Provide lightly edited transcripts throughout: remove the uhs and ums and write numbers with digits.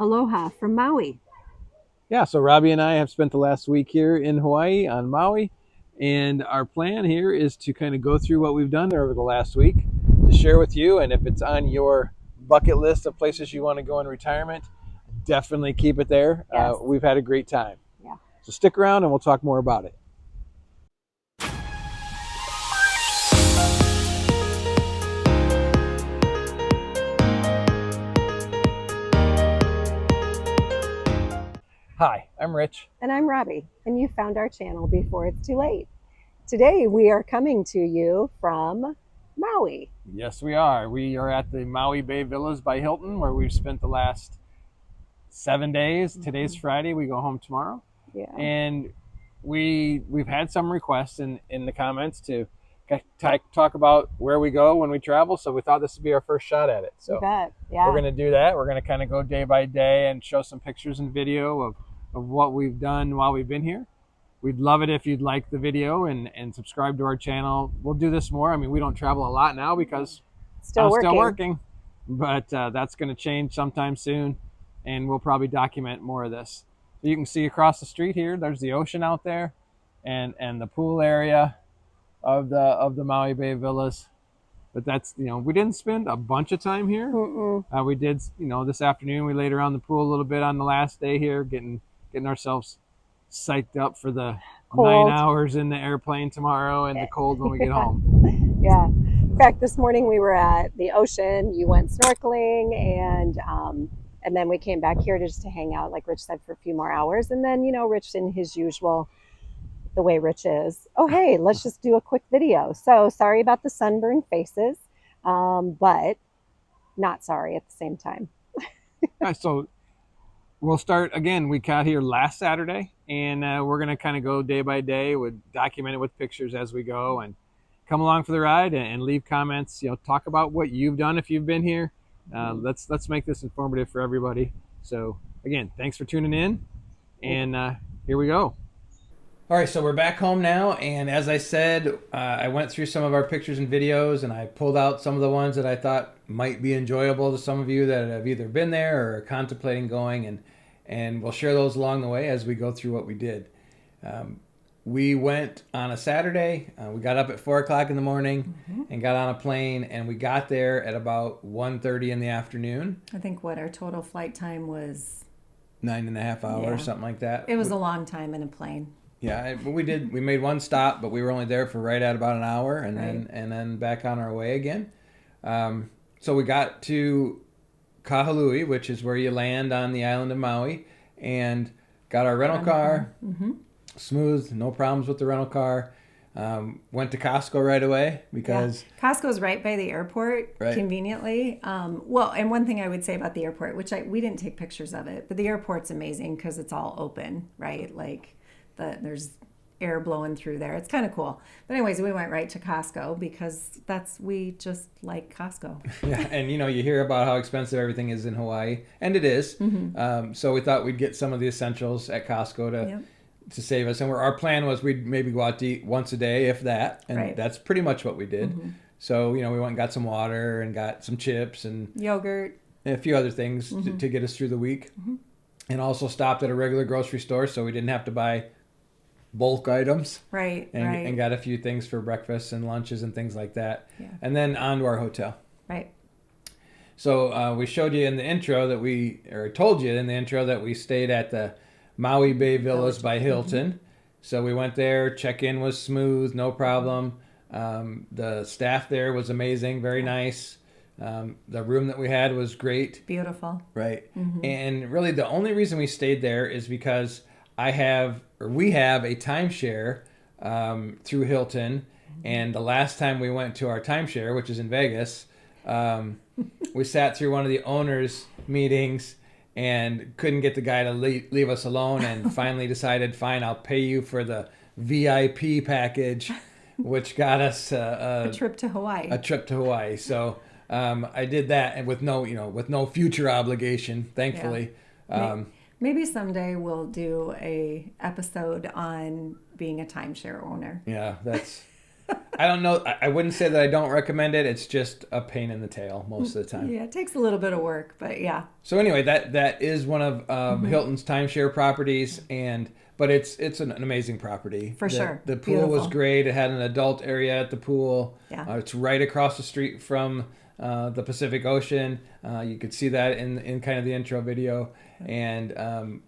Aloha from Maui. Yeah, so Robbie and I have spent the last week here in Hawaii on Maui, and our plan here is to kind of go through what we've done there over the last week to share with you. And if it's on your bucket list of places you want to go in retirement, definitely keep it there. Yes. We've had a great time. Yeah. So stick around and we'll talk more about it. Hi, I'm Rich. And I'm Robbie, and you found our channel before it's too late. Today we are coming to you from Maui. Yes, we are. We are at the Maui Bay Villas by Hilton, where we've spent the last 7 days. Today's Friday. We go home tomorrow. Yeah. And we've had some requests in the comments to talk about where we go when we travel. So we thought this would be our first shot at it. So You bet. Yeah. we're going to do that. We're going to kind of go day by day and show some pictures and video of what we've done while we've been here. We'd love it if you'd like the video and subscribe to our channel. We'll do this more. I mean, we don't travel a lot now because Still working, but that's going to change sometime soon, and we'll probably document more of this. So you can see across the street here, there's the ocean out there, and the pool area of the Maui Bay Villas. But that's, we didn't spend a bunch of time here. We did, this afternoon we laid around the pool a little bit on the last day here, getting ourselves psyched up for the Cold. 9 hours in the airplane tomorrow and the cold when we get home. Yeah. In fact, this morning we were at the ocean. You went snorkeling, and then we came back here just to hang out, like Rich said, for a few more hours. And then, Rich, in his usual, the way Rich is, oh, hey, let's just do a quick video. So sorry about the sunburned faces, but not sorry at the same time. Yeah, so we'll start again. We got here last Saturday, and we're going to kind of go day by day, document it with pictures as we go, and come along for the ride and leave comments. Talk about what you've done if you've been here. Let's make this informative for everybody. So again, thanks for tuning in, and here we go. All right, so we're back home now, and as I said, I went through some of our pictures and videos, and I pulled out some of the ones that I thought might be enjoyable to some of you that have either been there or are contemplating going, and we'll share those along the way as we go through what we did. We went on a Saturday. We got up at 4 o'clock in the morning and got on a plane, and we got there at about 1:30 in the afternoon. I think our total flight time was 9.5 hours, something like that. It was a long time in a plane. Yeah, but we made one stop, but we were only there for right at about an hour, and then back on our way again. So we got to Kahului, which is where you land on the island of Maui, and got our rental car. Smooth, no problems with the rental car. Went to Costco right away because Costco's right by the airport, conveniently. Well, and one thing I would say about the airport, which we didn't take pictures of it, but the airport's amazing because it's all open, right? Like there's air blowing through there. It's kind of cool. But anyways, we went right to Costco because we just like Costco. Yeah, and you hear about how expensive everything is in Hawaii, and it is. So we thought we'd get some of the essentials at Costco to save us. And our plan was we'd maybe go out to eat once a day, if that. And that's pretty much what we did. So, we went and got some water and got some chips and yogurt and a few other things to get us through the week. And also stopped at a regular grocery store so we didn't have to buy bulk items. And got a few things for breakfast and lunches and things like that. Yeah. And then on to our hotel. Right. So we showed you in the intro told you in the intro that we stayed at the Maui Bay Villas by Hilton. So we went there. Check-in was smooth, no problem. The staff there was amazing, very nice. The room that we had was great. Beautiful. Right. And really the only reason we stayed there is because we have a timeshare through Hilton. And the last time we went to our timeshare, which is in Vegas, we sat through one of the owners' meetings and couldn't get the guy to leave us alone, and finally decided, fine, I'll pay you for the VIP package, which got us a trip to Hawaii. So I did that, and with no future obligation, thankfully. Yeah. Maybe someday we'll do a episode on being a timeshare owner. Yeah, that's. I don't know. I wouldn't say that I don't recommend it. It's just a pain in the tail most of the time. Yeah, it takes a little bit of work, but yeah. So anyway, that is one of Hilton's timeshare properties, but it's an amazing property. For sure. The pool Beautiful. was great. It had an adult area at the pool. Yeah. It's right across the street from the Pacific Ocean. You could see that in kind of the intro video. And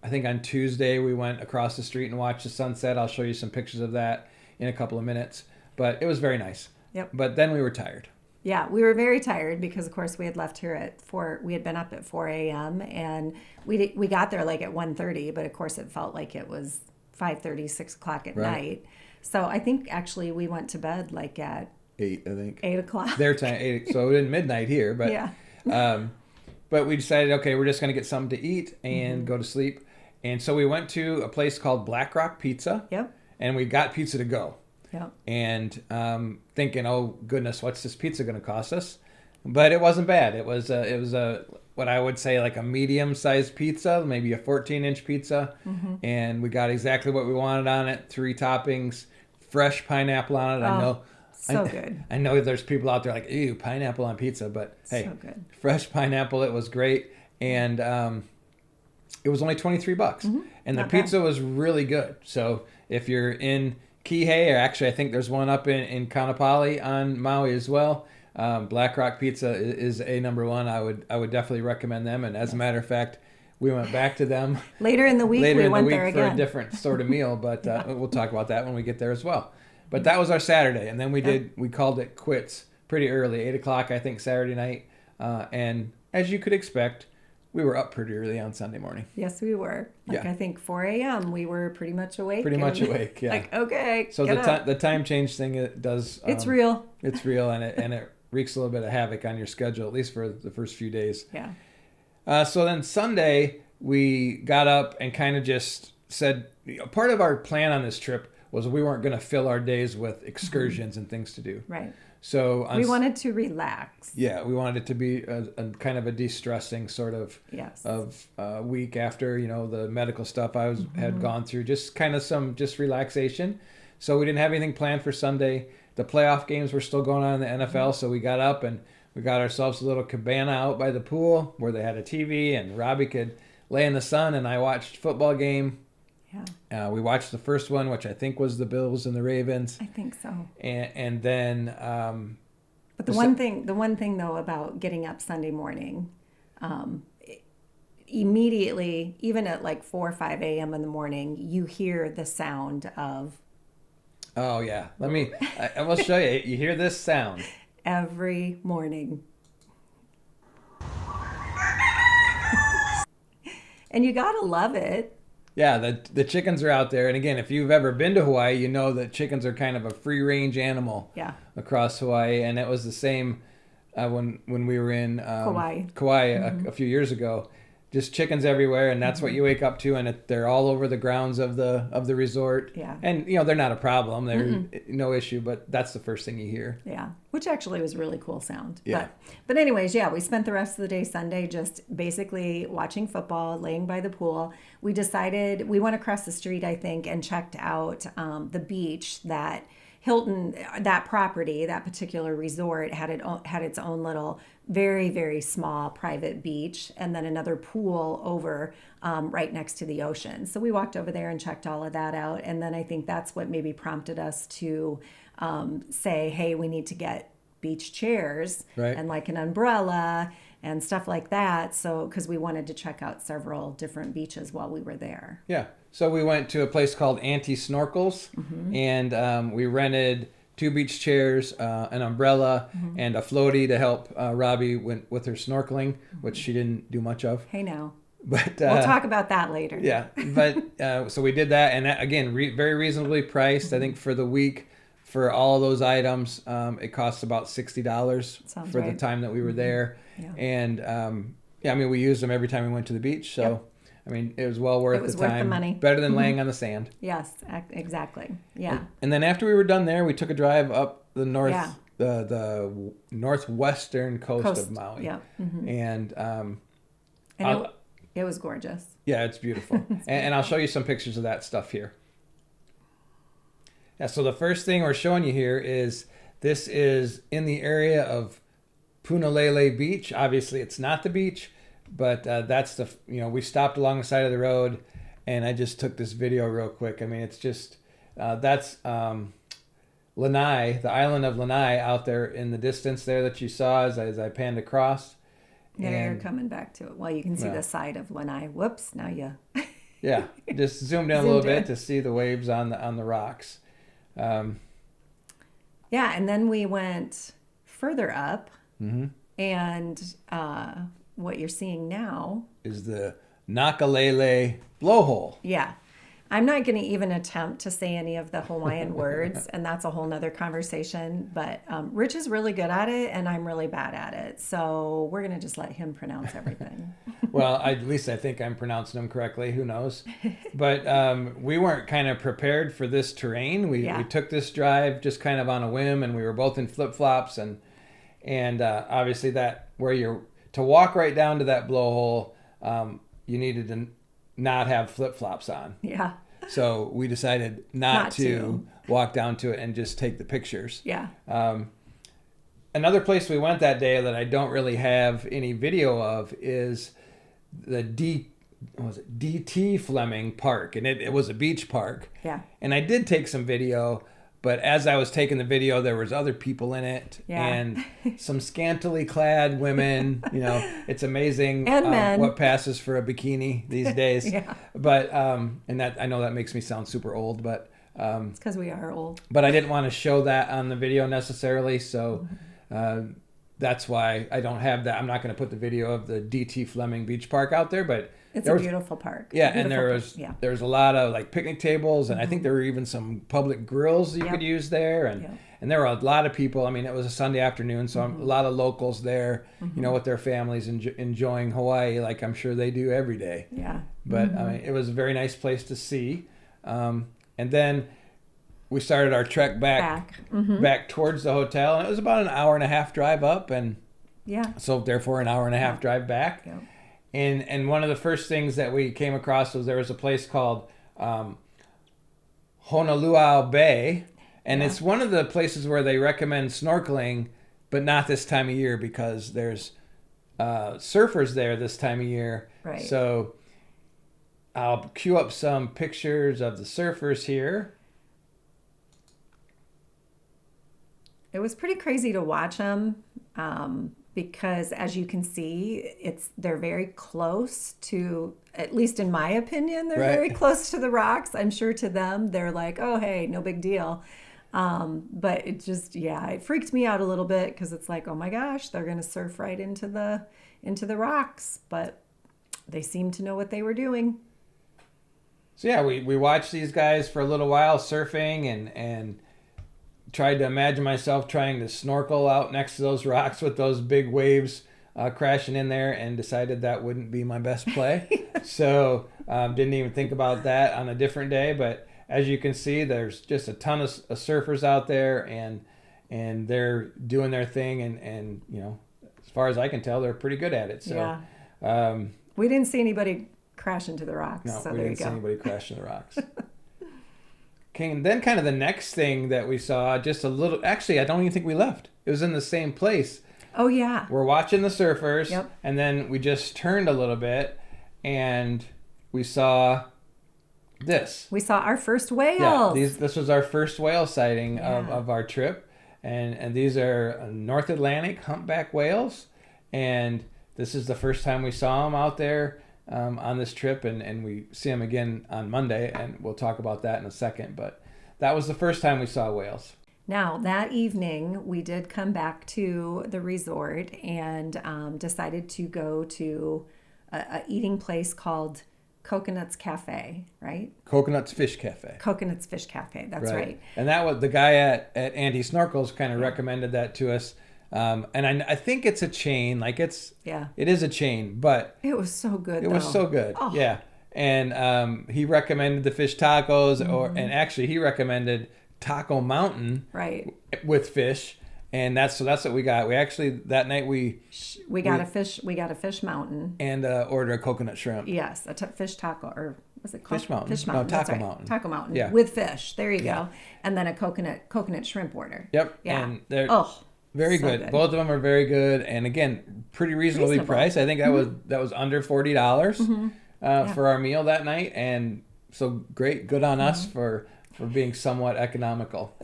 I think on Tuesday we went across the street and watched the sunset. I'll show you some pictures of that in a couple of minutes. But it was very nice. Yep. But then we were tired. Yeah, we were very tired because, of course, we had left here at 4. We had been up at 4 a.m. and we got there like at 1:30, but of course it felt like it was 5:30, 6 o'clock at night. So I think actually we went to bed like at 8, I think. 8 o'clock. Their time, 8. So it was midnight here. But yeah. But we decided, okay, we're just going to get something to eat and go to sleep. And so we went to a place called Black Rock Pizza. Yep. And we got pizza to go. Yep. And thinking, oh goodness, what's this pizza going to cost us? But it wasn't bad. It was a what I would say like a medium-sized pizza, maybe a 14-inch pizza, and we got exactly what we wanted on it. 3 toppings, fresh pineapple on it. Good. I know there's people out there like, ew, pineapple on pizza, but hey, so good. Fresh pineapple. It was great, and it was only $23, and the pizza was really good. So if you're in Kihei, or actually I think there's one up in Kaanapali on Maui as well. Black Rock Pizza is a number one. I would definitely recommend them. And as a matter of fact, we went back to them later in the week. We went there for again. a different sort of meal, but we'll talk about that when we get there as well. But that was our Saturday, and then we called it quits pretty early, 8 o'clock I think Saturday night. And as you could expect, we were up pretty early on Sunday morning. Yes, we were. I think 4 a.m. we were pretty much awake. Yeah. Like, okay. So the time change thing, it does. It's real. It's real, and it wreaks a little bit of havoc on your schedule, at least for the first few days. Yeah. So then Sunday we got up and kind of just said, part of our plan on this trip was we weren't going to fill our days with excursions and things to do. Right. So we wanted to relax. Yeah, we wanted it to be a kind of a de-stressing sort of week after the medical stuff I had gone through. Just kind of some relaxation. So we didn't have anything planned for Sunday. The playoff games were still going on in the NFL, so we got up and we got ourselves a little cabana out by the pool where they had a TV and Robbie could lay in the sun, and I watched football game. Yeah. We watched the first one, which I think was the Bills and the Ravens. I think so. And then. But the one thing though about getting up Sunday morning, immediately, even at like 4 or 5 a.m. in the morning, you hear the sound of. Oh yeah, I will show you. You hear this sound every morning. And you gotta love it. Yeah, the chickens are out there. And again, if you've ever been to Hawaii, you know that chickens are kind of a free-range animal across Hawaii. And it was the same when we were in Kauai a few years ago. Just chickens everywhere, and that's what you wake up to, and they're all over the grounds of the resort. Yeah. And they're not a problem. They're no issue, but that's the first thing you hear. Yeah. Which actually was really cool sound. Yeah. But anyways, we spent the rest of the day Sunday just basically watching football, laying by the pool. We decided we went across the street, I think, and checked out the beach that Hilton, that property, that particular resort had its own little very, very small private beach, and then another pool over right next to the ocean. So we walked over there and checked all of that out. And then I think that's what maybe prompted us to say, hey, we need to get beach chairs and like an umbrella and stuff like that. So, because we wanted to check out several different beaches while we were there. Yeah. So we went to a place called Auntie Snorkels, and we rented 2 beach chairs, an umbrella, and a floaty to help Robbie with her snorkeling, which she didn't do much of. Hey, now. But we'll talk about that later. Yeah, but so we did that, and that, again, very reasonably priced. I think for the week, for all of those items, it costs about $60 for the time that we were there. Yeah. And we used them every time we went to the beach. So. Yep. I mean, it was well worth the time. It was worth the money. Better than laying on the sand. Yes, exactly. Yeah. And then after we were done there, we took a drive up the the northwestern coast of Maui. Yeah. And it was gorgeous. Yeah, it's beautiful. And I'll show you some pictures of that stuff here. Yeah. So the first thing we're showing you here is This is in the area of Punalele Beach. Obviously, it's not the beach, but that's the, we stopped along the side of the road, and I just took this video real quick. I mean, it's just, that's Lanai, the island of Lanai out there in the distance there that you saw as I panned across. Now you're coming back to it. Well, you can see the side of Lanai. Whoops, now you... Yeah, just zoomed in a little bit to see the waves on the rocks. Yeah, and then we went further up, and what you're seeing now is the Nakalele blowhole. Yeah. I'm not going to even attempt to say any of the Hawaiian words, and that's a whole nother conversation. But Rich is really good at it, and I'm really bad at it. So we're going to just let him pronounce everything. Well, at least I think I'm pronouncing them correctly. Who knows? But we weren't kind of prepared for this terrain. We took this drive just kind of on a whim, and we were both in flip-flops. And obviously that to walk right down to that blowhole, you needed to not have flip-flops on. Yeah. So we decided not to walk down to it and just take the pictures. Yeah. Another place we went that day that I don't really have any video of is the DT Fleming Park. And it was a beach park. Yeah. And I did take some video, but as I was taking the video, there was other people in it, and some scantily clad women. It's amazing what passes for a bikini these days. Yeah. But and that, I know that makes me sound super old, but it's because we are old. But I didn't want to show that on the video necessarily, so that's why I don't have that. I'm not going to put the video of the DT Fleming Beach Park out there, but it's a beautiful park. Yeah, and there was a lot of like picnic tables, and I think there were even some public grills you could use there, and there were a lot of people. I mean, it was a Sunday afternoon, so a lot of locals there, with their families enjoying Hawaii, like I'm sure they do every day. Yeah. But I mean, it was a very nice place to see, and then we started our trek back towards the hotel, and it was about an hour and a half drive up, and so therefore an hour and a half drive back. Yeah. And one of the first things that we came across was there was a place called Honolulu Bay, and it's one of the places where they recommend snorkeling, but not this time of year because there's surfers there this time of year. Right. So I'll cue up some pictures of the surfers here. It was pretty crazy to watch them. Because as you can see, they're very close to, at least in my opinion, they're very close to the rocks. I'm sure to them, they're like, oh, hey, no big deal. But it just, it freaked me out a little bit because it's like, oh my gosh, they're going to surf right into the rocks. But they seemed to know what they were doing. So we watched these guys for a little while surfing and tried to imagine myself trying to snorkel out next to those rocks with those big waves crashing in there, and decided that wouldn't be my best play. So didn't even think about that on a different day. But as you can see, there's just a ton of surfers out there, and they're doing their thing, and as far as I can tell, they're pretty good at it. So we didn't see anybody crash into the rocks. No, so we there didn't you see go. anybody crash in the rocks. Okay, and then kind of the next thing that we saw, just a little, actually, I don't even think we left. It was in the same place. Oh, yeah. We're watching the surfers, and then we just turned a little bit, and we saw this. We saw our first whales. Yeah, this was our first whale sighting of our trip, and these are North Atlantic humpback whales, and this is the first time we saw them out there on this trip, and we see them again on Monday, and we'll talk about that in a second. But that was the first time we saw whales. Now, that evening, we did come back to the resort and decided to go to a eating place called Coconuts Cafe, right? Coconuts Fish Cafe. Coconuts Fish Cafe, that's right. And that was the guy at Andy Snorkels kind of recommended that to us. And I think it's a chain, like it is a chain, but it was so good. It was so good. Oh. Yeah. And he recommended the fish tacos, and actually he recommended Taco Mountain, right, with fish. And that's what we got. We actually that night we got a fish mountain and ordered a coconut shrimp. Yes, fish taco, or was it called? Fish Mountain. Fish Mountain. No, That's Taco right. Mountain. Taco Mountain. Yeah. With fish. There you Yeah. go. And then a coconut shrimp order. Yep. Yeah. And they're so very good. Both of them are very good, and again, pretty reasonably priced. I think that was under $40 for our meal that night, and so good on us for being somewhat economical.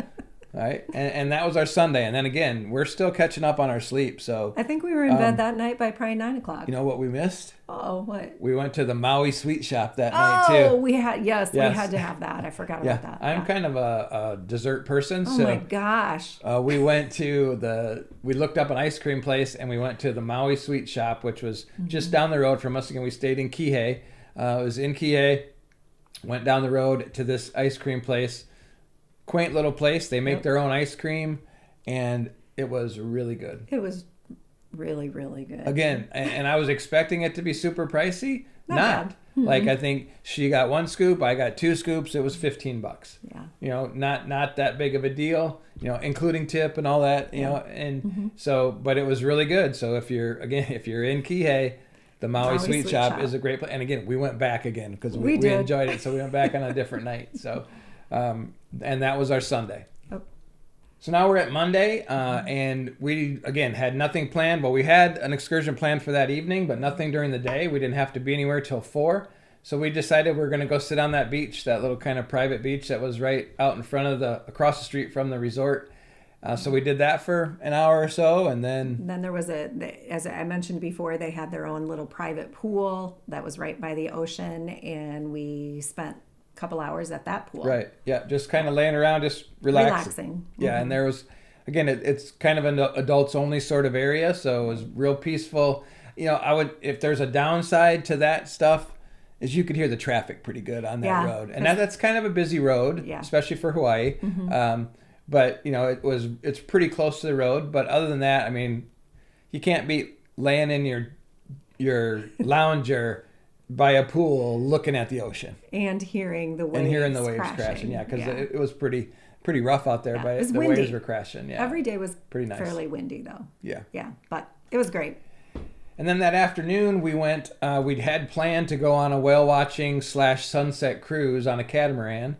Right, and that was our Sunday, and then again, we're still catching up on our sleep. So I think we were in bed that night by probably 9 o'clock. You know what we missed? Oh, what? We went to the Maui sweet shop that night too. Oh, we had we had to have that. I forgot about that. I'm kind of a dessert person. Oh so my gosh! we went to we looked up an ice cream place, and we went to the Maui sweet shop, which was just down the road from us. Again, we stayed in Kihei. It was in Kihei. Went down the road to this ice cream place. Quaint little place. They make their own ice cream, and it was really good. It was really, really good. Again, and I was expecting it to be super pricey. Not Not. bad. Like, I think she got 1 scoop, I got 2 scoops. It was $15. Yeah. You know, not that big of a deal. You know, including tip and all that. You know, and so, but it was really good. So if you're in Kihei, the Maui Sweet Shop is a great place. And again, we went back again because we enjoyed it. So we went back on a different night. So. And that was our Sunday. Oh. So now we're at Monday, and we, again, had nothing planned. Well, we had an excursion planned for that evening, but nothing during the day. We didn't have to be anywhere till 4. So we decided we're going to go sit on that beach, that little kind of private beach that was right out in front of across the street from the resort. So we did that for an hour or so, and then there was as I mentioned before, they had their own little private pool that was right by the ocean, and we spent couple hours at that pool. Right. Yeah. Just kind of laying around, just relaxing. Yeah. And there was, again, it's kind of an adults only sort of area. So it was real peaceful. You know, if there's a downside to that stuff, is you could hear the traffic pretty good on that road. And that's kind of a busy road, especially for Hawaii. But, you know, it's pretty close to the road. But other than that, I mean, you can't be laying in your lounger by a pool looking at the ocean and hearing the waves crashing. Yeah, because it was pretty rough out there, but the windy. waves were crashing. Yeah, every day was pretty nice. Fairly windy though. Yeah, but it was great. And then that afternoon we went, we'd had planned to go on a whale watching / sunset cruise on a catamaran.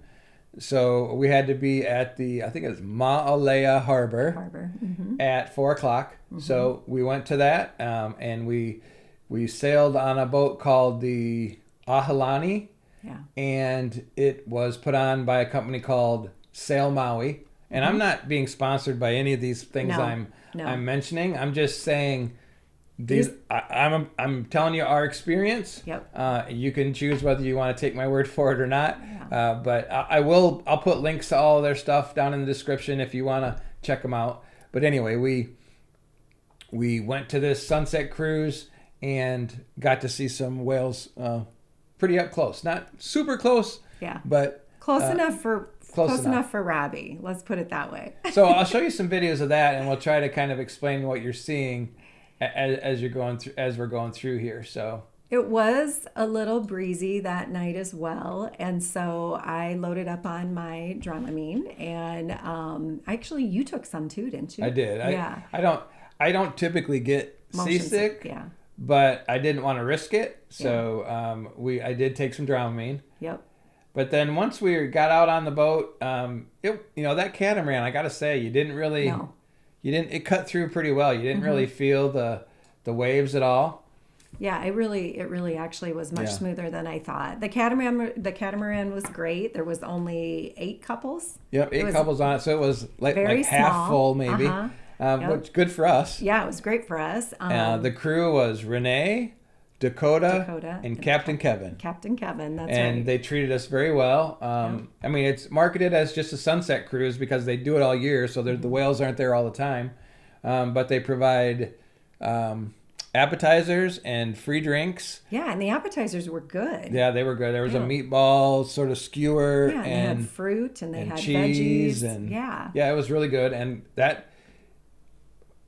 So we had to be at I think it was Ma'alea Harbor. At 4 o'clock. So we went to that, and we sailed on a boat called the Ahalani, and it was put on by a company called Sail Maui. And I'm not being sponsored by any of these things I'm mentioning. I'm just saying I'm telling you our experience. Yep. You can choose whether you want to take my word for it or not. But I'll put links to all of their stuff down in the description if you want to check them out. But anyway, we went to this sunset cruise and got to see some whales pretty up close. Not super close, but close enough for Robbie. Let's put it that way. So I'll show you some videos of that, and we'll try to kind of explain what you're seeing as we're going through here. So it was a little breezy that night as well, and so I loaded up on my Dramamine, and actually you took some too, didn't you? I did. Yeah. I don't typically get seasick. Yeah. But I didn't want to risk it, so I did take some Dramamine. Yep. But then once we got out on the boat, that catamaran, I got to say, it cut through pretty well. You didn't really feel the waves at all. Yeah, it really actually was much smoother than I thought. The catamaran was great. There was only 8 couples. Yep, 8 couples on it, so it was like half full maybe. Which good for us. Yeah, it was great for us. The crew was Renee, Dakota, and Captain Kevin. Captain Kevin, that's right. And they treated us very well. I mean, it's marketed as just a sunset cruise because they do it all year, so the whales aren't there all the time. But they provide appetizers and free drinks. Yeah, and the appetizers were good. Yeah, they were good. There was a meatball sort of skewer, and they had fruit, and they had cheese, veggies, and it was really good. And that,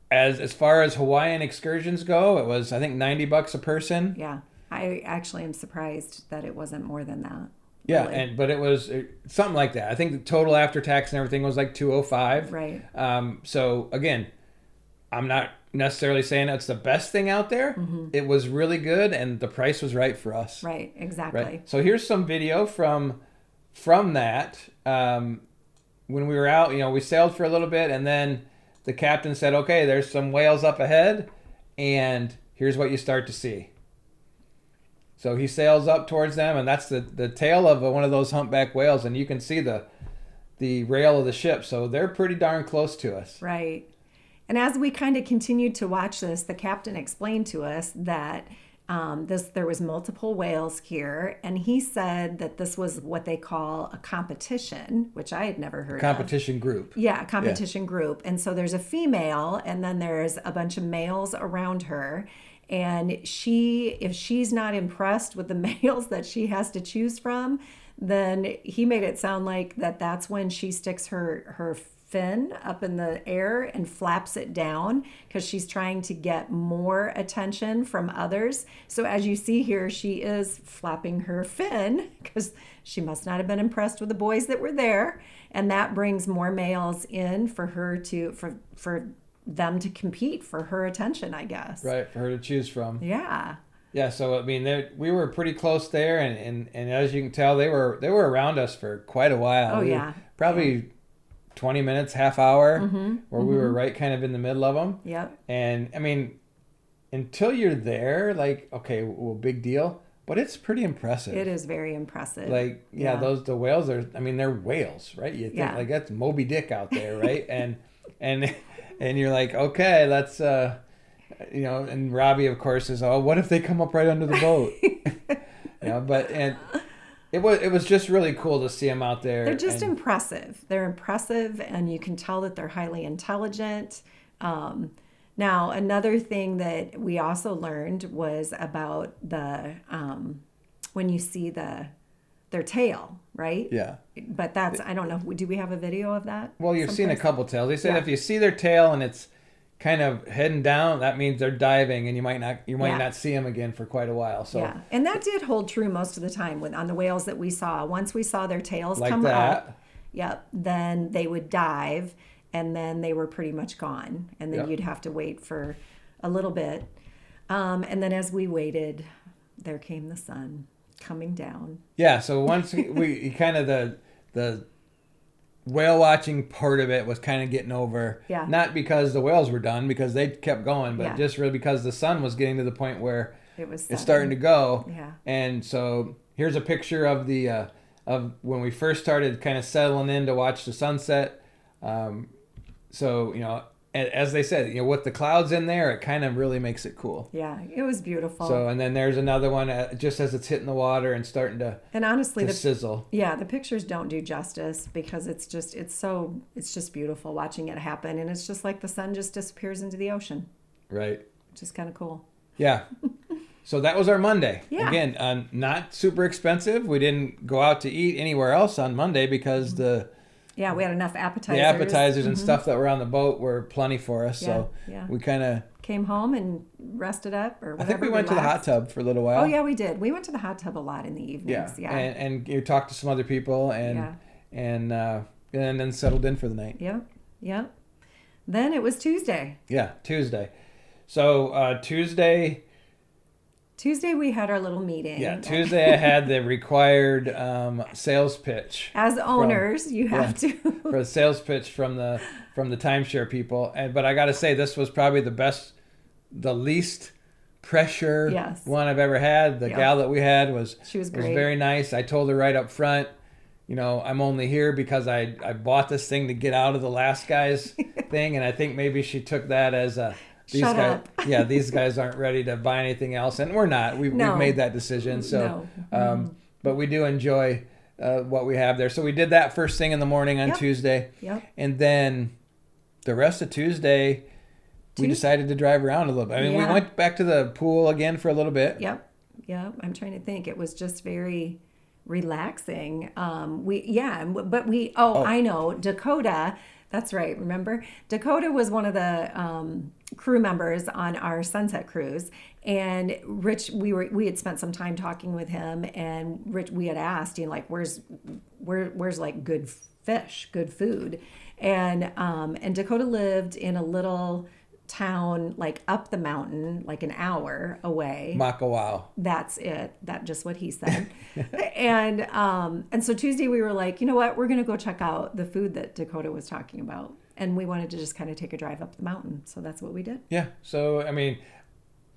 as far as Hawaiian excursions go, it was, I think, $90 a person. Yeah, I actually am surprised that it wasn't more than that. Yeah, really. but it was something like that. I think the total after tax and everything was like $205. Right. So again, I'm not necessarily saying it's the best thing out there. It was really good, and the price was right for us. Right, exactly. Right. So here's some video from that. When we were out, we sailed for a little bit, and then the captain said, "Okay, there's some whales up ahead, and here's what you start to see." So he sails up towards them, and that's the tail of one of those humpback whales, and you can see the rail of the ship. So they're pretty darn close to us. Right. And as we kind of continued to watch this, the captain explained to us that there was multiple whales here, and he said that this was what they call a competition, which I had never heard of. Competition group. Yeah, a competition group. And so there's a female, and then there's a bunch of males around her. And if she's not impressed with the males that she has to choose from, then he made it sound like that's when she sticks her fin up in the air and flaps it down because she's trying to get more attention from others. So as you see here, she is flapping her fin because she must not have been impressed with the boys that were there, and that brings more males in for her for them to compete for her attention, I guess. Right, for her to choose from. Yeah. Yeah, so I mean, we were pretty close there, and as you can tell, they were around us for quite a while. Oh, yeah. Probably 20 minutes, half hour, where we were right kind of in the middle of them. Yep. And I mean, until you're there, like, okay, well, big deal, but it's pretty impressive. It is very impressive. Like, the whales they're whales, right? You think like that's Moby Dick out there, right? and you're like, okay, that's and Robbie, of course, is, oh, what if they come up right under the boat? It was just really cool to see them out there. They're just impressive. They're impressive, and you can tell that they're highly intelligent. Now, another thing that we also learned was about when you see their tail, right? Yeah. But I don't know. Do we have a video of that? Well, you've seen a couple tails. They said if you see their tail and it's kind of heading down, that means they're diving, and you might not see them again for quite a while. So yeah, and that did hold true most of the time on the whales that we saw. Once we saw their tails like come that. up, then they would dive, and then they were pretty much gone, and then you'd have to wait for a little bit, and then as we waited, there came the sun coming down. Yeah, so once we kind of the whale watching part of it was kind of getting over. Yeah. Not because the whales were done, because they kept going, but just really because the sun was getting to the point where it's starting to go. Yeah. And so here's a picture of of when we first started kind of settling in to watch the sunset. So, as they said, with the clouds in there, it kind of really makes it cool. Yeah, it was beautiful. So, and then there's another one just as it's hitting the water and starting to sizzle. Yeah, the pictures don't do justice because it's just beautiful watching it happen, and it's just like the sun just disappears into the ocean. Right. Which is kind of cool. Yeah. So that was our Monday. Yeah. Again, not super expensive. We didn't go out to eat anywhere else on Monday because we had enough appetizers. The appetizers and stuff that were on the boat were plenty for us. So we kind of came home and rested up or whatever. I think we went to the hot tub for a little while. Oh, yeah, we did. We went to the hot tub a lot in the evenings. Yeah. And you talked to some other people and then settled in for the night. Yep. Then it was Tuesday. Yeah, Tuesday. So Tuesday we had our little meeting. Yeah, Tuesday I had the required sales pitch. As owners, you have to. For a sales pitch from the timeshare people. But I got to say, this was probably the least pressure one I've ever had. The gal that we had was very nice. I told her right up front, I'm only here because I bought this thing to get out of the last guy's thing. And I think maybe she took that as Shut up. These guys aren't ready to buy anything else, and we're not. We've made that decision. So, but we do enjoy what we have there. So we did that first thing in the morning on Tuesday, and then the rest of Tuesday, we decided to drive around a little bit. I mean, we went back to the pool again for a little bit. Yep. I'm trying to think. It was just very relaxing. I know Dakota. That's right. Remember, Dakota was one of the crew members on our sunset cruise, and Rich. We had spent some time talking with him, and Rich. We had asked, where's like good fish, good food, and Dakota lived in a little town like up the mountain, like an hour away. Makawao. That's it. That's just what he said. And so Tuesday we were like, you know what? We're going to go check out the food that Dakota was talking about. And we wanted to just kind of take a drive up the mountain. So that's what we did. Yeah. So, I mean,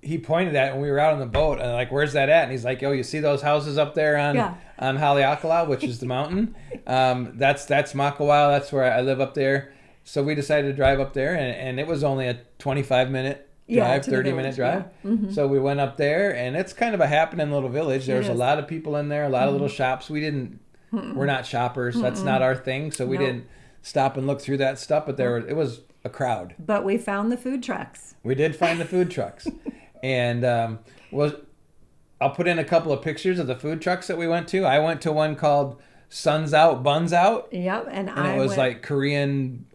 he pointed at it when we were out on the boat, and like, where's that at? And he's like, yo, you see those houses up there on Haleakala, which is the mountain? That's Makawao. That's where I live up there. So we decided to drive up there, and it was only a 25-minute drive, 30-minute drive. Yeah. Mm-hmm. So we went up there, and it's kind of a happening little village. There's a lot of people in there, a lot of little shops. We're not shoppers. That's not our thing. So we didn't stop and look through that stuff, but it was a crowd. But we found the food trucks. We did find the food trucks. And I'll put in a couple of pictures of the food trucks that we went to. I went to one called Suns Out, Buns Out. Yep. And it was like Korean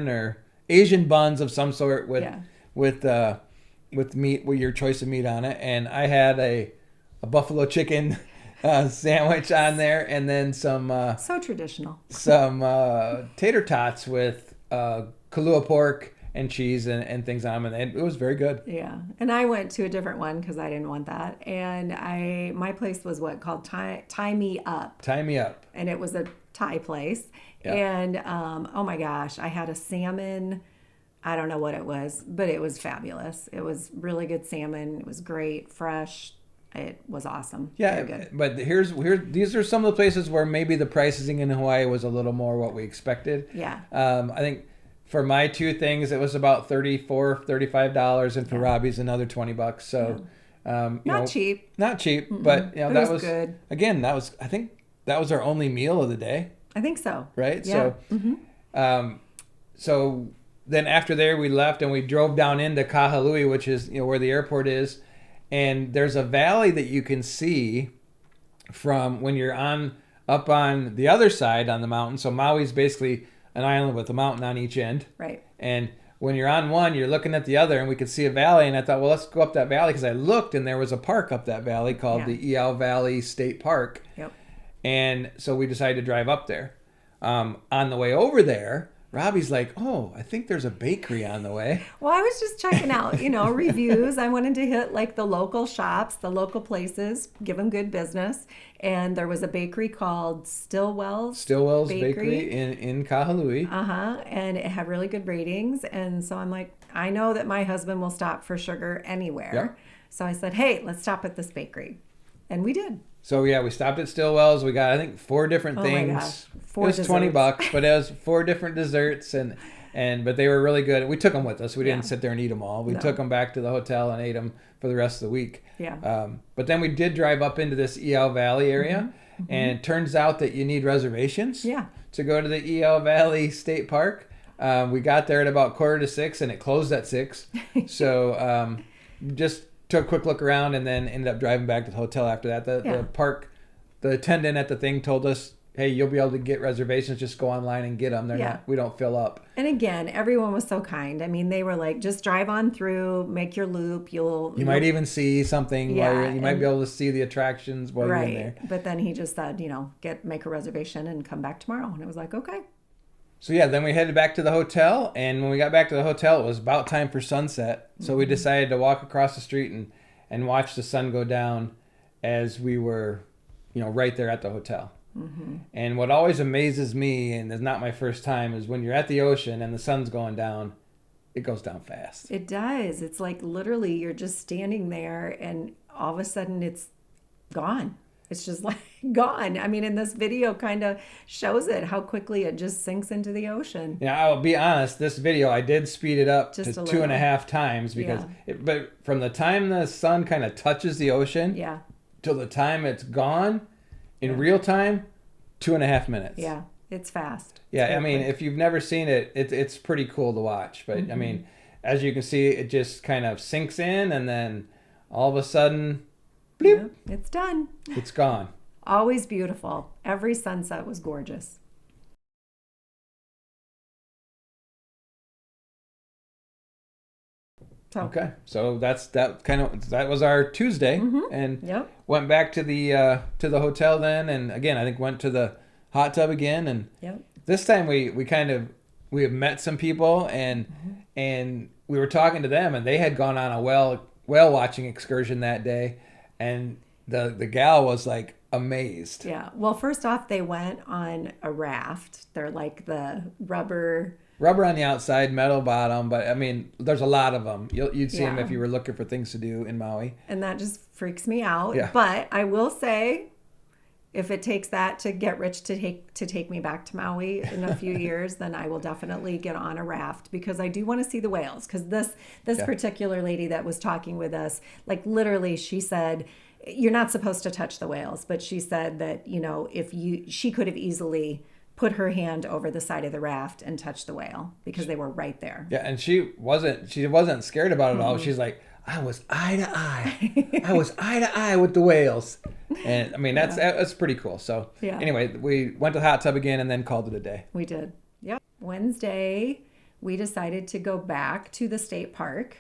or Asian buns of some sort with meat, with your choice of meat on it. And I had a buffalo chicken sandwich on there, and then some so traditional. Some tater tots with Kahlua pork and cheese and things on them, and it was very good. Yeah, and I went to a different one because I didn't want that. And my place was called Tie Me Up. Tie Me Up. And it was a Thai place. Yep. And oh my gosh, I had a salmon. I don't know what it was, but it was fabulous. It was really good salmon. It was great, fresh. It was awesome. Yeah, very good. But these are some of the places where maybe the pricing in Hawaii was a little more what we expected. Yeah. I think for my two things, it was about $35, and for Robbie's another $20. So, not cheap. Not cheap, Mm-mm. but that was good. Again, I think that was our only meal of the day. I think so. Right. Yeah. So, so then after there we left and we drove down into Kahului, which is where the airport is, and there's a valley that you can see from when you're up on the other side on the mountain. So Maui's basically an island with a mountain on each end. Right. And when you're on one, you're looking at the other, and we could see a valley. And I thought, well, let's go up that valley, because I looked and there was a park up that valley called the Iao Valley State Park. Yep. And so we decided to drive up there. On the way over there, Robbie's like, oh, I think there's a bakery on the way. Well, I was just checking out, reviews. I wanted to hit like the local shops, the local places, give them good business. And there was a bakery called Stillwell's Bakery in Kahului. And it had really good ratings. And so I'm like, I know that my husband will stop for sugar anywhere. Yep. So I said, hey, let's stop at this bakery. And we did. So yeah, we stopped at Stillwell's. We got, I think, 4 different things. My gosh. 4 it was desserts. $20, but it was 4 different desserts, but they were really good. We took them with us. We didn't sit there and eat them all. We took them back to the hotel and ate them for the rest of the week. Yeah. But then we did drive up into this Iao Valley area, and it turns out that you need reservations to go to the Iao Valley State Park. We got there at about 5:45, and it closed at 6. So just took a quick look around and then ended up driving back to the hotel after that. The park, the attendant at the thing told us, hey, you'll be able to get reservations. Just go online and get them. We don't fill up. And again, everyone was so kind. I mean, they were like, just drive on through, make your loop. You might even see something. You might be able to see the attractions while you're in there. But then he just said, make a reservation and come back tomorrow. And I was like, okay. So then we headed back to the hotel, and when we got back to the hotel, it was about time for sunset. So we decided to walk across the street and watch the sun go down as we were, right there at the hotel. Mm-hmm. And what always amazes me, and it's not my first time, is when you're at the ocean and the sun's going down, it goes down fast. It does. It's like literally you're just standing there, and all of a sudden it's gone. It's just like gone. I mean, in this video kind of shows it, how quickly it just sinks into the ocean. Yeah, I'll be honest, this video, I did speed it up just to 2.5 times because, but from the time the sun kind of touches the ocean till the time it's gone, in real time, 2.5 minutes. Yeah, it's fast. Yeah, I mean, if you've never seen it, it's pretty cool to watch. But I mean, as you can see, it just kind of sinks in, and then all of a sudden, bleep, it's done. It's gone. Always beautiful. Every sunset was gorgeous. Okay, so that was our Tuesday, and went back to the hotel then, and again I think went to the hot tub again, and this time we have met some people, and and we were talking to them, and they had gone on a whale watching excursion that day, and the gal was like amazed. Yeah. Well, first off, they went on a raft. They're like the rubber on the outside, metal bottom, but I mean, there's a lot of them. You'd see them Yeah. if you were looking for things to do in Maui. and that just freaks me out. Yeah. But I will say, if it takes that to get Rich to take me back to Maui in a few years, then I will definitely get on a raft, because I do want to see the whales. Because this Yeah. particular lady that was talking with us, like literally, she said, you're not supposed to touch the whales, but she said that, you know, she could have easily put her hand over the side of the raft and touch the whale, because they were right there. Yeah, and she wasn't scared about it all. She's like, I was eye to eye. I was eye to eye with the whales. And I mean, that's pretty cool. So Yeah. anyway, we went to the hot tub again and then called it a day. We did. Yep. Wednesday, we decided to go back to the state park.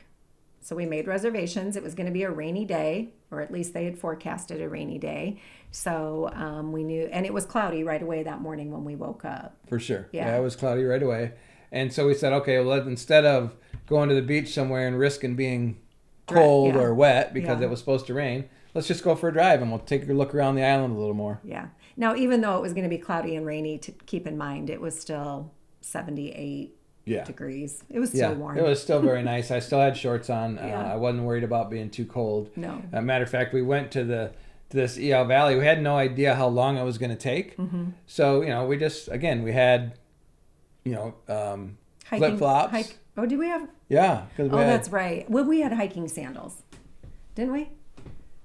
So we made reservations. It was going to be a rainy day, or at least they had forecasted a rainy day. So we knew, and it was cloudy right away that morning when we woke up. For sure. Yeah. It was cloudy right away. And so we said, okay, well, instead of going to the beach somewhere and risking being cold Yeah. or wet because Yeah. it was supposed to rain, let's just go for a drive and we'll take a look around the island a little more. Yeah. Now, even though it was going to be cloudy and rainy, to keep in mind, it was still 78 Yeah. degrees. It was still Yeah, warm. it was still very nice. I still had shorts on. Yeah. I wasn't worried about being too cold. No. Matter of fact, we went to this Iao Valley. We had no idea how long it was going to take. Mm-hmm. So, we just, again, we had, flip-flops. Oh, do we have? Yeah. That's right. Well, we had hiking sandals, didn't we?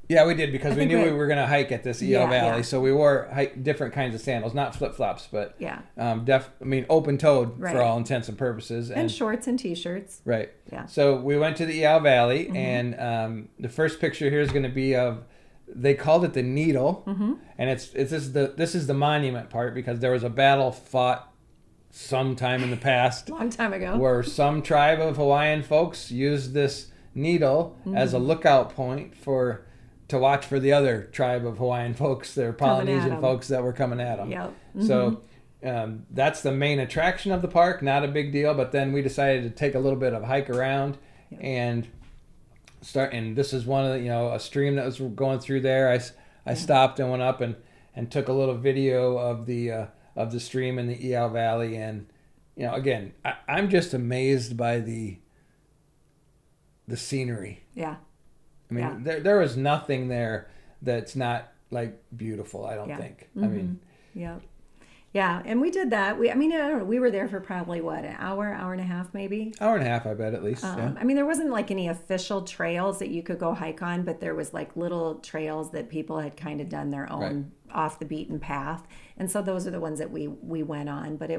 Yeah, we did, because we think knew we- we were going to hike at this Iao Yeah, Valley. yeah. So we wore different kinds of sandals, not flip-flops, but Yeah. open-toed Right. for all intents and purposes. And shorts and t-shirts. Right. Yeah. So we went to the Iao Valley, and the first picture here is going to be of, they called it the Needle, and this is the monument part, because there was a battle fought sometime in the past Long time ago. where some tribe of Hawaiian folks used this needle as a lookout point to watch for the other tribe of Hawaiian folks, their Polynesian 'em. folks that were coming at them. Yep. So that's the main attraction of the park, not a big deal, but then we decided to take a little bit of a hike around and start, and this is one of the, a stream that was going through there. I stopped and went up and took a little video of the stream in the Iao Valley, and again, I'm just amazed by the scenery. Yeah. I mean, there was nothing there that's not like beautiful, I don't think. I mean, Yeah. Yeah. And we did that. I don't know. We were there for probably an hour and a half, maybe. hour and a half, I bet, at least. Yeah. There wasn't like any official trails that you could go hike on, but there was like little trails that people had kind of done their own off the beaten path. And so those are the ones that we went on, but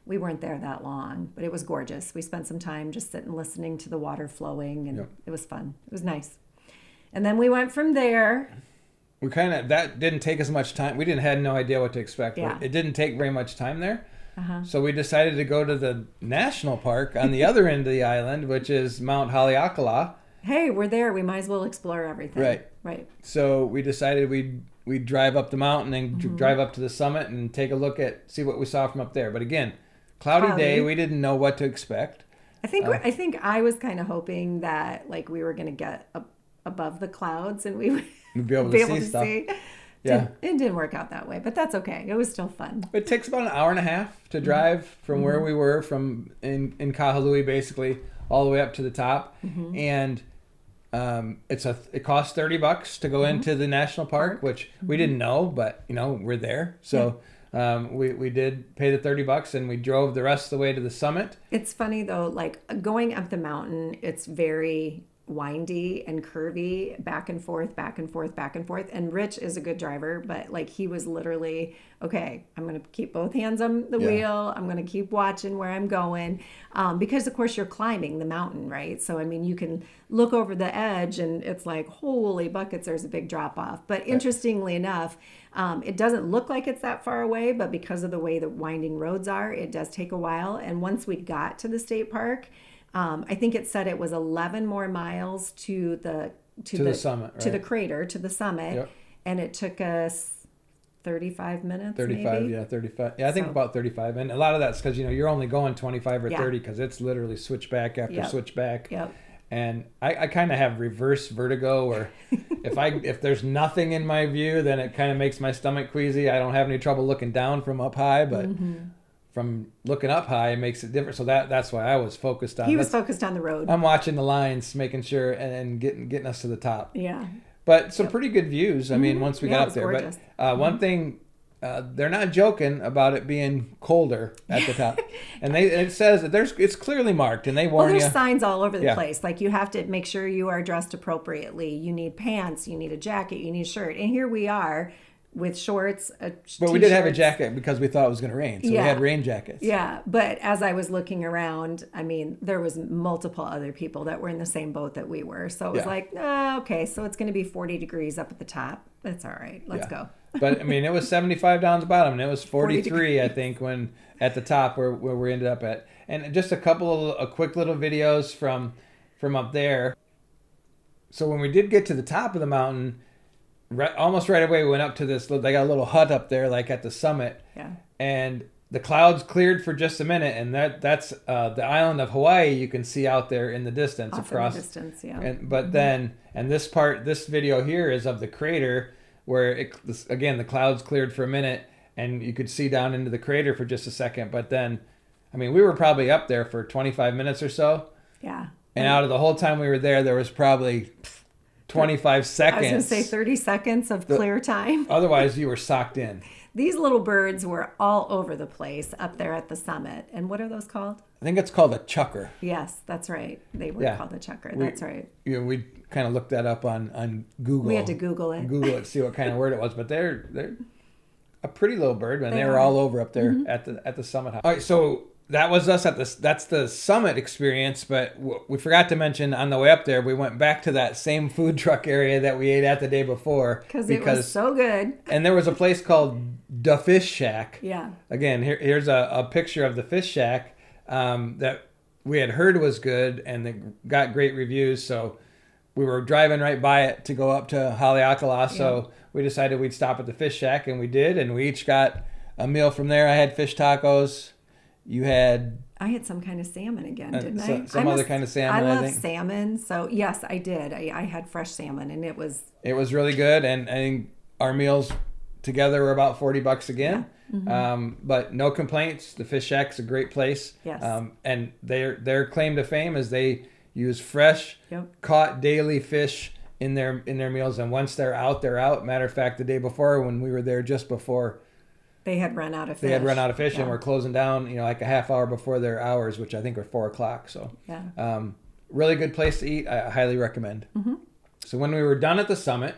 we weren't there that long, but it was gorgeous. We spent some time just sitting, listening to the water flowing, and it was fun. It was nice. And then we went from there. We that didn't take as much time. We had no idea what to expect. Yeah. But it didn't take very much time there. So we decided to go to the national park on the other end of the island, which is Mount Haleakala. Hey, we're there. We might as well explore everything. Right. So we decided we'd drive up the mountain and drive up to the summit and take a look see what we saw from up there. But again, cloudy day. We didn't know what to expect. I think I was kind of hoping that like we were going to get up above the clouds and we would We'd be able to see stuff. Yeah. It didn't work out that way, but that's okay. It was still fun. It takes about an hour and a half to drive from where we were in Kahului, basically, all the way up to the top. And it costs $30 to go into the national park, which we didn't know, but we're there. So we did pay the $30 and we drove the rest of the way to the summit. It's funny though, like going up the mountain, it's very windy and curvy, back and forth, back and forth, back and forth. And Rich is a good driver, but like he was literally, okay, I'm going to keep both hands on the wheel. I'm going to keep watching where I'm going. Because of course you're climbing the mountain, right? So, you can look over the edge and it's like, holy buckets, there's a big drop off. But interestingly enough, it doesn't look like it's that far away, but because of the way the winding roads are, it does take a while. And once we got to the state park, I think it said it was 11 more miles to the summit, right? to the crater, to the summit. Yep. And it took us 35 minutes 35, maybe. yeah, 35. Yeah, I think about 35. And a lot of that's because, you're only going 25 or 30 because it's literally switchback after switchback. Yep. And I kind of have reverse vertigo, or if there's nothing in my view, then it kind of makes my stomach queasy. I don't have any trouble looking down from up high, but from looking up high, it makes it different. So that's why I was focused on. He was focused on the road. I'm watching the lines, making sure, and getting us to the top. Yeah. But some pretty good views. I mean, once we got up there. Gorgeous. But one thing, they're not joking about it being colder at the top, and it says that it's clearly marked, and they warn you. There's signs all over the place. Like, you have to make sure you are dressed appropriately. You need pants. You need a jacket. You need a shirt. And here we are with shorts. But we did have a jacket because we thought it was going to rain, so we had rain jackets. Yeah, but as I was looking around, I mean, there was multiple other people that were in the same boat that we were. So it was like, okay, so it's going to be 40 degrees up at the top. That's all right. Let's go. But I mean, it was 75 down the bottom, and it was 43, I think, when at the top where we ended up at. And just a couple of quick little videos from up there. So when we did get to the top of the mountain, almost right away we went up to this. They got a little hut up there, like at the summit. Yeah. And the clouds cleared for just a minute, and that's the island of Hawaii. You can see out there in the distance across. In the distance, yeah. And this video here is of the crater, where again the clouds cleared for a minute, and you could see down into the crater for just a second. But then, I mean, we were probably up there for 25 minutes or so. Yeah. And out of the whole time we were there was probably 25 seconds. I was going to say 30 seconds of clear time. Otherwise, you were socked in. These little birds were all over the place up there at the summit. And what are those called? I think it's called a chucker. Yes, that's right. They were called a chucker. That's right. We kind of looked that up on Google. We had to Google it. To see what kind of word it was. But they're a pretty little bird, and they were all over up there at the summit. All right, so that was us that's the summit experience. But we forgot to mention on the way up there, we went back to that same food truck area that we ate at the day before. Because it was so good. And there was a place called the Fish Shack. Yeah. Again, here's a picture of the Fish Shack that we had heard was good, and they got great reviews. So we were driving right by it to go up to Haleakala. So we decided we'd stop at the Fish Shack, and we did. And we each got a meal from there. I had fish tacos. I had some kind of salmon again, didn't I? Some other kind of salmon, I think. I love salmon. So, yes, I did. I had fresh salmon, and it was really good. And I think our meals together were about $40 again. Yeah. But no complaints. The Fish Shack's a great place. Yes. And their claim to fame is they use fresh, caught daily fish in their meals. And once they're out, they're out. Matter of fact, the day before, when we were there just before, they had run out of fish. And we're closing down, like a half hour before their hours, which I think are 4:00. So, really good place to eat. I highly recommend. Mm-hmm. So when we were done at the summit,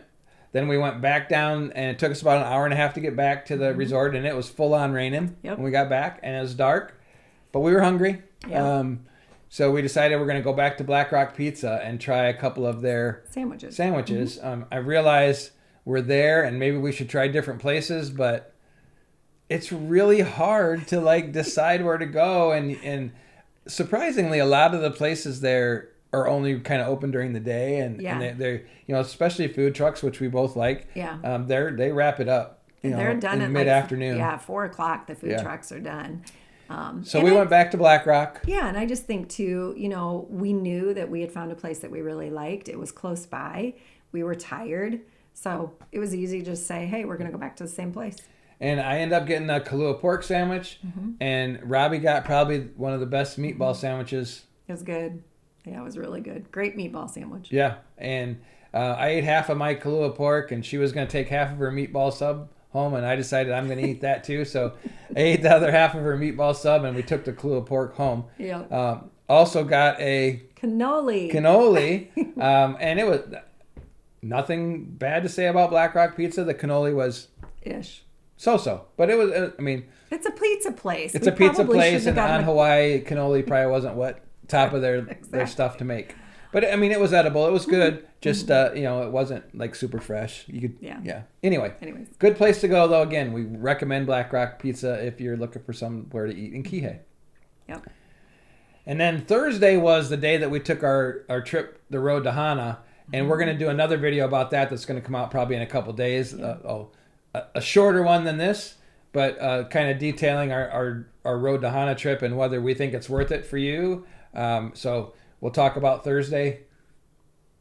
then we went back down, and it took us about an hour and a half to get back to the resort, and it was full on raining when we got back, and it was dark, but we were hungry. Yep. So we decided we're going to go back to Black Rock Pizza and try a couple of their sandwiches. Mm-hmm. I realize we're there, and maybe we should try different places, but it's really hard to decide where to go, and surprisingly, a lot of the places there are only kind of open during the day, and they're especially food trucks, which we both like. Yeah, they wrap it up. They're done at mid-afternoon. 4:00. The food trucks are done. So we went back to Black Rock. Yeah, and I just think too, we knew that we had found a place that we really liked. It was close by. We were tired, so it was easy to just say, "Hey, we're going to go back to the same place." And I ended up getting a Kahlua pork sandwich, and Robbie got probably one of the best meatball sandwiches. It was good. Yeah, it was really good. Great meatball sandwich. Yeah, and I ate half of my Kahlua pork, and she was going to take half of her meatball sub home, and I decided I'm going to eat that too. So I ate the other half of her meatball sub, and we took the Kahlua pork home. Yeah. Also got a cannoli, and it was nothing bad to say about Black Rock Pizza. The cannoli was so, but it was. It's a pizza place. It's a pizza place, and on Hawaii, cannoli probably wasn't what top of their stuff to make. But it was edible. It was good. Just it wasn't super fresh. You could Anyways, good place to go though. Again, we recommend Black Rock Pizza if you're looking for somewhere to eat in Kihei. Yep. And then Thursday was the day that we took our trip, the road to Hana, and we're going to do another video about that. That's going to come out probably in a couple days. a shorter one than this, but kind of detailing our road to Hana trip and whether we think it's worth it for you. So we'll talk about Thursday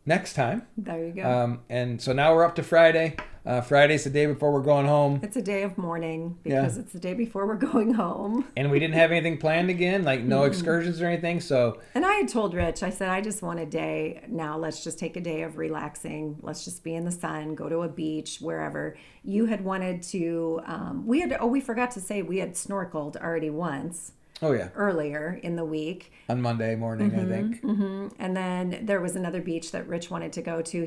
next time. There you go. And so now we're up to Friday. Friday's the day before we're going home. It's a day of mourning because it's the day before we're going home. And we didn't have anything planned again, like no excursions or anything. So. And I had told Rich, I said, I just want a day now. Let's just take a day of relaxing. Let's just be in the sun, go to a beach, wherever. You had wanted to, we forgot to say we had snorkeled already once. Oh, yeah. Earlier in the week. On Monday morning, I think. Mm-hmm. And then there was another beach that Rich wanted to go to.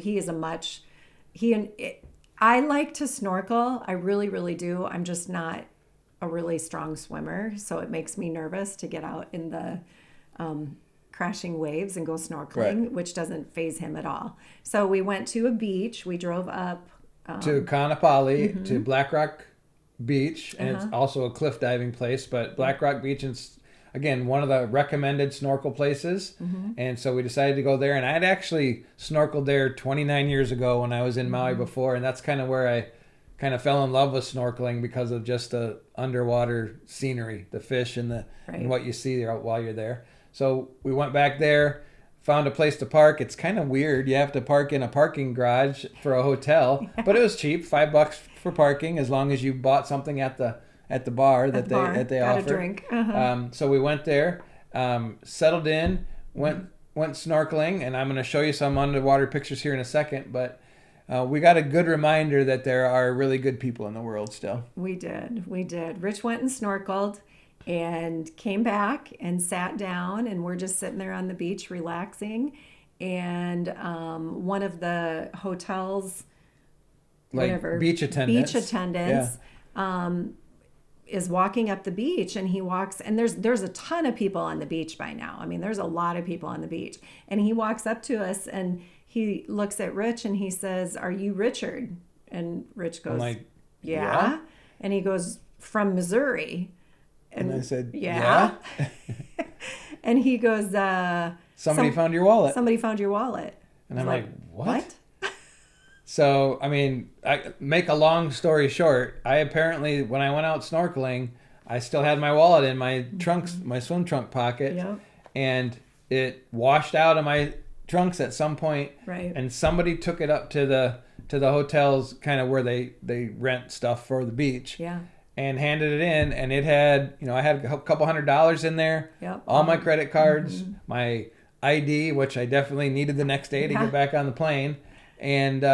I like to snorkel. I really, really do. I'm just not a really strong swimmer. So it makes me nervous to get out in the crashing waves and go snorkeling, which doesn't faze him at all. So we went to a beach. We drove up. To Kaanapali, to Black Rock Beach, and it's also a cliff diving place, but Black Rock Beach is, again, one of the recommended snorkel places. And so we decided to go there, and I had actually snorkeled there 29 years ago when I was in Maui before, and that's kind of where I kind of fell in love with snorkeling because of just the underwater scenery, the fish and and what you see there while you're there. So we went back there, found a place to park. It's kind of weird. You have to park in a parking garage for a hotel, but it was cheap, $5 for parking, as long as you bought something at the bar that they got offered. A drink. So we went there, settled in, went snorkeling, and I'm going to show you some underwater pictures here in a second. But we got a good reminder that there are really good people in the world still. We did. Rich went and snorkeled and came back and sat down, and we're just sitting there on the beach relaxing. And one of the hotels, beach attendants, is walking up the beach, and he walks, and there's a ton of people on the beach by now. I mean, there's a lot of people on the beach, and he walks up to us and he looks at Rich and he says, "Are you Richard?" And Rich goes, yeah. And he goes, "From Missouri." And I said, yeah. And he goes, somebody found your wallet. Somebody found your wallet. And I'm like, what? So, I mean, I make a long story short, I apparently, when I went out snorkeling, I still had my wallet in my trunks, my swim trunk pocket, and it washed out of my trunks at some point, and somebody took it up to the hotels, kind of where they rent stuff for the beach, and handed it in, and it had, I had a couple $100 in there, all my credit cards, my ID, which I definitely needed the next day to get back on the plane. And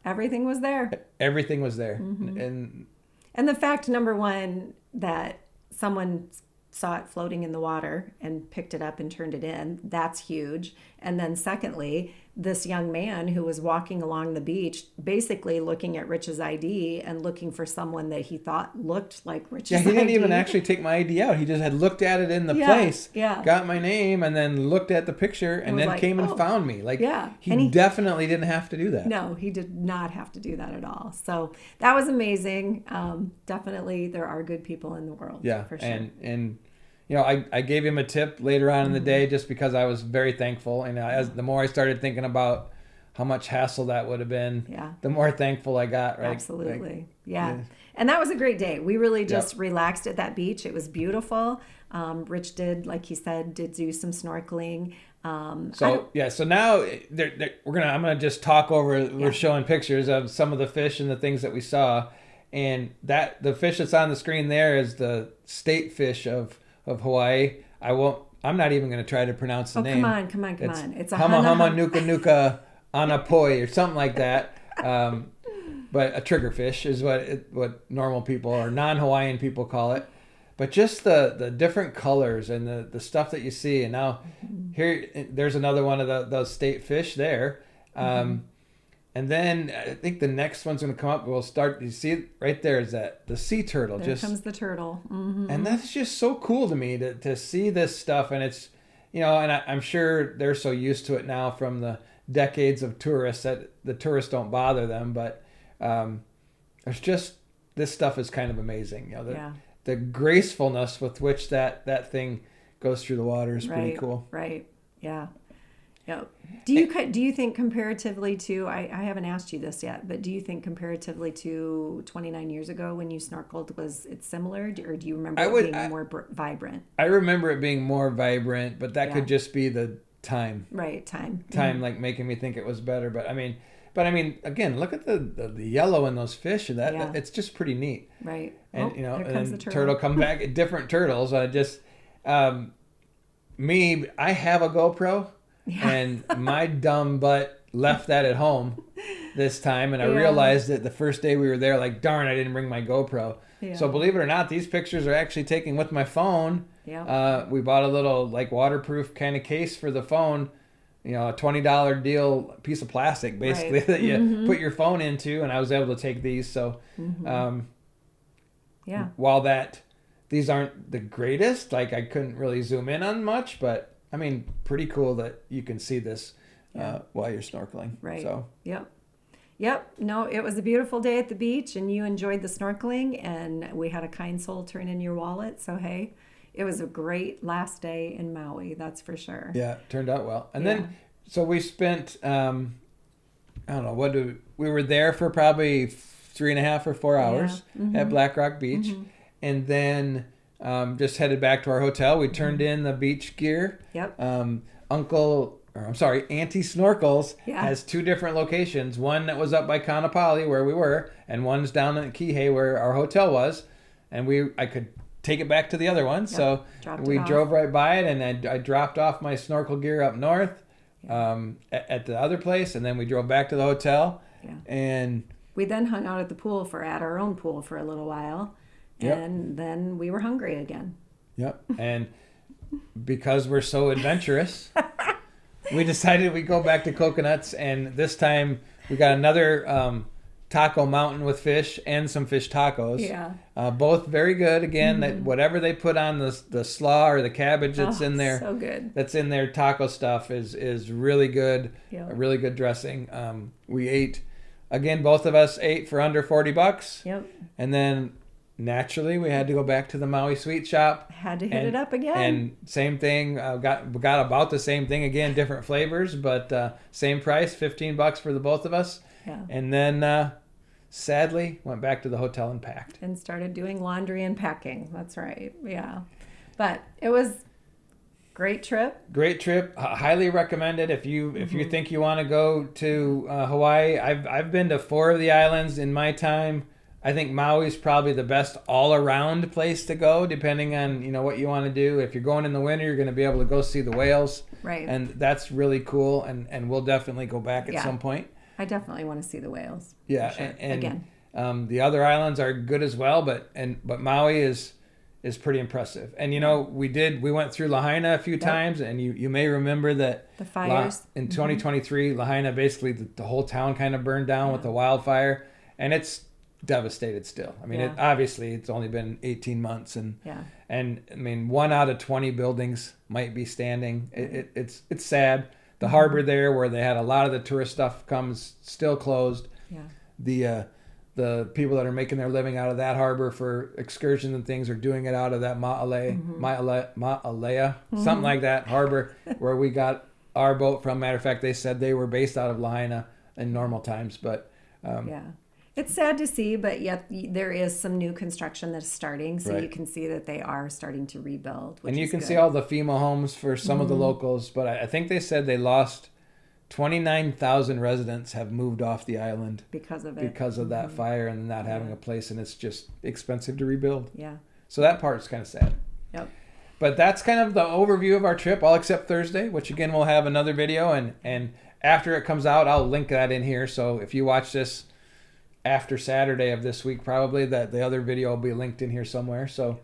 everything was there. Everything was there. And the fact, number one, that someone saw it floating in the water and picked it up and turned it in, that's huge. And then secondly, this young man who was walking along the beach, basically looking at Rich's ID and looking for someone that he thought looked like Rich's ID. Yeah, he didn't even actually take my ID out. He just had looked at it in the place, got my name, and then looked at the picture, and then came and found me. He definitely didn't have to do that. No, he did not have to do that at all. So that was amazing. Definitely, there are good people in the world. Yeah, for sure. And I gave him a tip later on in the day just because I was very thankful. And as the more I started thinking about how much hassle that would have been, the more thankful I got. Right? Absolutely. Yeah. And that was a great day. We really just relaxed at that beach. It was beautiful. Rich did, like he said, do some snorkeling. So now I'm gonna just talk over. We're showing pictures of some of the fish and the things that we saw, and that the fish that's on the screen there is the state fish of Hawaii. I'm not even going to try to pronounce the name. Come on. It's a hama nuka nuka anapoi or something like that. But a triggerfish is what normal people or non-Hawaiian people call it. But just the different colors and the stuff that you see. And now there's another one of those state fish there. And then I think the next one's going to come up. We'll start. You see it right there is that the sea turtle. There comes the turtle. Mm-hmm. And that's just so cool to me to see this stuff. And it's, and I'm sure they're so used to it now from the decades of tourists that the tourists don't bother them. But there's just, this stuff is kind of amazing. The gracefulness with which that thing goes through the water is pretty cool. Right. Yeah. Yep. Do you think comparatively to, I haven't asked you this yet, but do you think comparatively to 29 years ago when you snorkeled, was it similar, or do you remember it being more vibrant? I remember it being more vibrant, but that could just be the time. Right, time. Like making me think it was better. But I mean, again, look at the yellow in those fish, and that it's just pretty neat. Right. And there and comes then the turtle come back, different turtles. I just I have a GoPro. Yeah. And my dumb butt left that at home this time, and I realized that the first day we were there, like, darn, I didn't bring my GoPro. Yeah. So believe it or not, these pictures are actually taken with my phone. Yeah. We bought a little like waterproof kind of case for the phone, a $20 deal piece of plastic basically that you put your phone into, and I was able to take these. So while these aren't the greatest, like I couldn't really zoom in on much, but I mean, pretty cool that you can see this while you're snorkeling. Right. So. Yep. No, it was a beautiful day at the beach, and you enjoyed the snorkeling, and we had a kind soul turn in your wallet. So, hey, it was a great last day in Maui, that's for sure. Yeah, it turned out well. And then, so we spent, I don't know, we were there for probably 3.5 or 4 hours at Black Rock Beach. And then just headed back to our hotel. We turned in the beach gear. Yep. Auntie Snorkels has 2 different locations. One that was up by Kaanapali where we were, and one's down in Kihei where our hotel was. And I could take it back to the other one. Yep. So we drove right by it, and I dropped off my snorkel gear up north at the other place, and then we drove back to the hotel. Yeah. And we then hung out at the pool at our own pool for a little while. And then we were hungry again. Yep. And because we're so adventurous, we decided we'd go back to Coconuts. And this time we got another taco mountain with fish and some fish tacos. Yeah. Both very good. Again, that whatever they put on the slaw or the cabbage that's in there. So good. That's in their taco stuff is really good. Yep. A really good dressing. We ate, again, both of us ate for under $40. Yep. And then naturally, we had to go back to the Maui Sweet Shop. Had to hit it up again. And same thing, got about the same thing again, different flavors, but same price, $15 for the both of us. Yeah. And then, sadly, went back to the hotel and packed. And started doing laundry and packing. That's right. Yeah. But it was great trip. Great trip. Highly recommended if you think you want to go to Hawaii. I've been to 4 of the islands in my time. I think Maui's probably the best all-around place to go, depending on what you want to do. If you're going in the winter, you're going to be able to go see the whales, right? And that's really cool. And we'll definitely go back at some point. I definitely want to see the whales. Yeah, sure. and again, the other islands are good as well, but Maui is pretty impressive. And we went through Lahaina a few times, and you may remember that the fires in 2023, Lahaina basically the whole town kind of burned down with the wildfire, and it's devastated still. I mean, it's only been 18 months, and I mean, 1 out of 20 buildings might be standing. It's sad. The harbor there, where they had a lot of the tourist stuff, comes still closed. Yeah. The people that are making their living out of that harbor for excursions and things are doing it out of that Ma'alea, something like that harbor where we got our boat from. Matter of fact, they said they were based out of Lahaina in normal times, but it's sad to see, but yet there is some new construction that's starting, so right. You can see that they are starting to rebuild. And you can see all the FEMA homes for some of the locals, but I think they said they lost 29,000 residents have moved off the island because of that fire and not having a place, and it's just expensive to rebuild. Yeah. So that part's kind of sad. Yep. But that's kind of the overview of our trip, all except Thursday, which again we'll have another video, and after it comes out, I'll link that in here. So if you watch this after Saturday of this week, probably that the other video will be linked in here somewhere. So,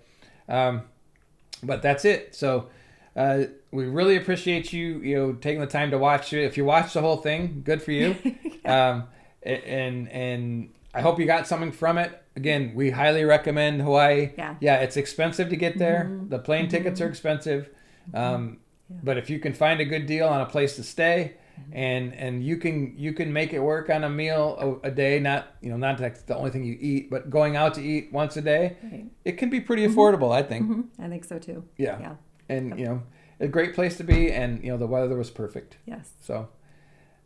but that's it. So, we really appreciate you taking the time to watch it. If you watched the whole thing, good for you. And I hope you got something from it. Again, we highly recommend Hawaii. Yeah, it's expensive to get there. The plane tickets are expensive. But if you can find a good deal on a place to stay, and you can make it work on a meal a day, not that's the only thing you eat, but going out to eat once a day, right. It can be pretty affordable, I think. I think so too. Yeah. And a great place to be, and the weather was perfect. Yes. So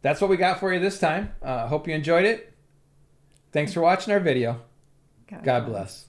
that's what we got for you this time. Hope you enjoyed it. Thanks for watching our video. God bless.